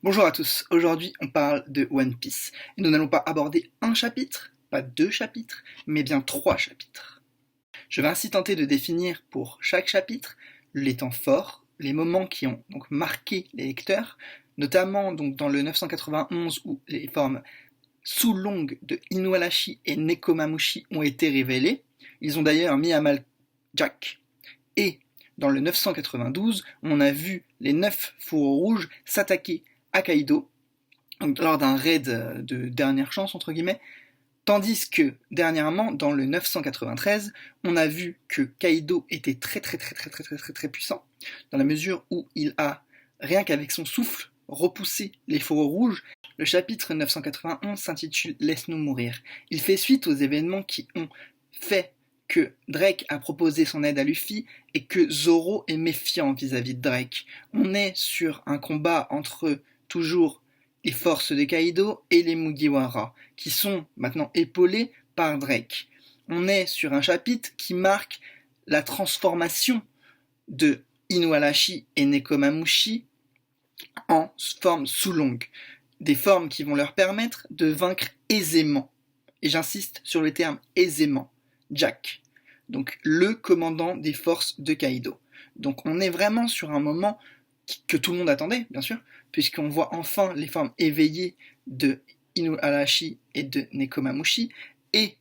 Bonjour à tous, aujourd'hui on parle de One Piece. Et nous n'allons pas aborder un chapitre, pas deux chapitres, mais bien trois chapitres. Je vais ainsi tenter de définir pour chaque chapitre les temps forts, les moments qui ont donc marqué les lecteurs, notamment donc dans le 991 où les formes sous longues de Inuarashi et Nekomamushi ont été révélées. Ils ont d'ailleurs mis à mal Jack. Et dans le 992, on a vu les 9 fourreaux rouges s'attaquer à Kaido lors d'un raid de dernière chance entre guillemets, tandis que dernièrement dans le 993, on a vu que Kaido était très puissant dans la mesure où il a rien qu'avec son souffle repoussé les fourreaux rouges. Le chapitre 991 s'intitule Laisse-nous mourir. Il fait suite aux événements qui ont fait que Drake a proposé son aide à Luffy et que Zoro est méfiant vis-à-vis de Drake. On est sur un combat entre toujours les forces de Kaido et les Mugiwara, qui sont maintenant épaulés par Drake. On est sur un chapitre qui marque la transformation de Inuarashi et Nekomamushi en forme sous longue. Des formes qui vont leur permettre de vaincre aisément, et j'insiste sur le terme aisément, Jack, donc le commandant des forces de Kaido. Donc on est vraiment sur un moment que tout le monde attendait, bien sûr, puisqu'on voit enfin les formes éveillées de Inuarashi et de Nekomamushi, et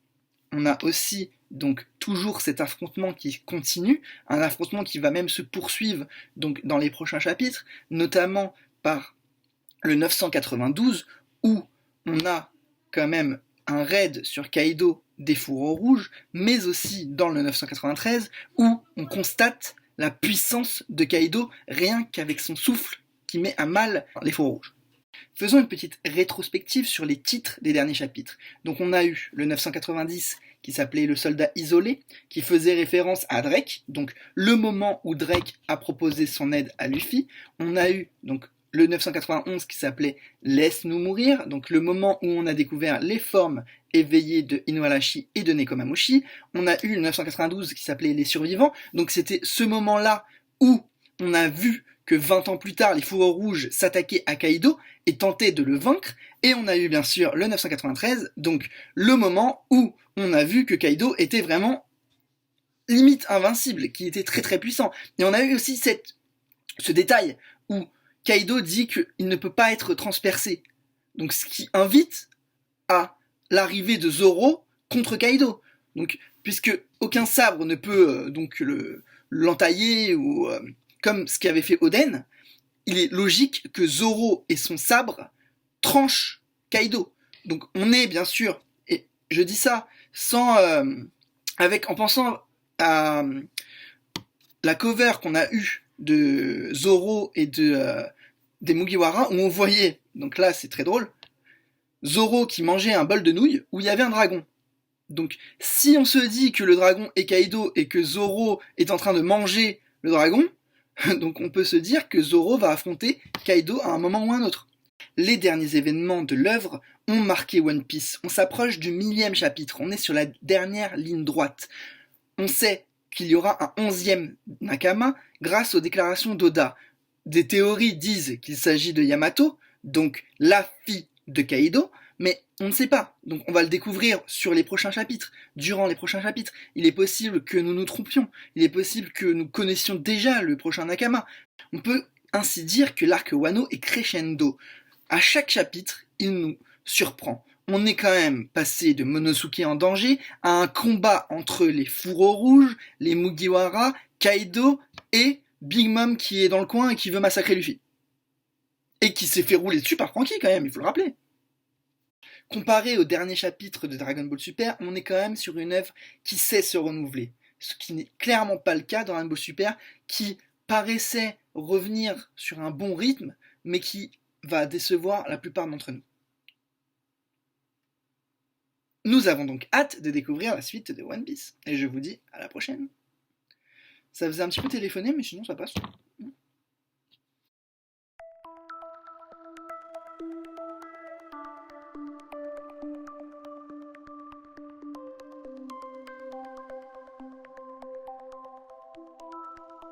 on a aussi donc toujours cet affrontement qui continue, un affrontement qui va même se poursuivre donc dans les prochains chapitres, notamment par le 992, où on a quand même un raid sur Kaido des fourreaux rouges, mais aussi dans le 993, où on constate la puissance de Kaido rien qu'avec son souffle qui met à mal les fourreaux rouges. Faisons une petite rétrospective sur les titres des derniers chapitres. Donc on a eu le 990 qui s'appelait Le soldat isolé, qui faisait référence à Drake, donc le moment où Drake a proposé son aide à Luffy. On a eu donc le 991 qui s'appelait Laisse-nous mourir, donc le moment où on a découvert les formes éveillées de Inuarashi et de Nekomamushi. On a eu le 992 qui s'appelait Les survivants, donc c'était ce moment-là où on a vu que 20 ans plus tard, les fourreaux rouges s'attaquaient à Kaido et tentaient de le vaincre. Et on a eu bien sûr le 993, donc le moment où on a vu que Kaido était vraiment limite invincible, qui était très puissant. Et on a eu aussi ce détail où Kaido dit qu'il ne peut pas être transpercé. Donc ce qui invite à l'arrivée de Zoro contre Kaido. Donc, puisque aucun sabre ne peut donc l'entailler ou comme ce qu'avait fait Oden, il est logique que Zoro et son sabre tranchent Kaido. Donc on est bien sûr, et je dis ça sans en pensant à la cover qu'on a eue de Zoro et des Mugiwara, où on voyait, donc là c'est très drôle, Zoro qui mangeait un bol de nouilles où il y avait un dragon. Donc si on se dit que le dragon est Kaido et que Zoro est en train de manger le dragon, donc on peut se dire que Zoro va affronter Kaido à un moment ou un autre. Les derniers événements de l'œuvre ont marqué One Piece. On s'approche du 1000e chapitre, on est sur la dernière ligne droite. On sait qu'il y aura un 11e Nakama grâce aux déclarations d'Oda. Des théories disent qu'il s'agit de Yamato, donc la fille de Kaido, mais on ne sait pas. Donc on va le découvrir sur les prochains chapitres, durant les prochains chapitres. Il est possible que nous nous trompions, il est possible que nous connaissions déjà le prochain Nakama. On peut ainsi dire que l'arc Wano est crescendo. À chaque chapitre, il nous surprend. On est quand même passé de Monosuke en danger à un combat entre les fourreaux rouges, les Mugiwara, Kaido et Big Mom qui est dans le coin et qui veut massacrer Luffy. Et qui s'est fait rouler dessus par Franky quand même, il faut le rappeler. Comparé au dernier chapitre de Dragon Ball Super, on est quand même sur une œuvre qui sait se renouveler. Ce qui n'est clairement pas le cas dans Dragon Ball Super, qui paraissait revenir sur un bon rythme, mais qui va décevoir la plupart d'entre nous. Nous avons donc hâte de découvrir la suite de One Piece. Et je vous dis à la prochaine. Ça faisait un petit peu téléphoner, mais sinon ça passe.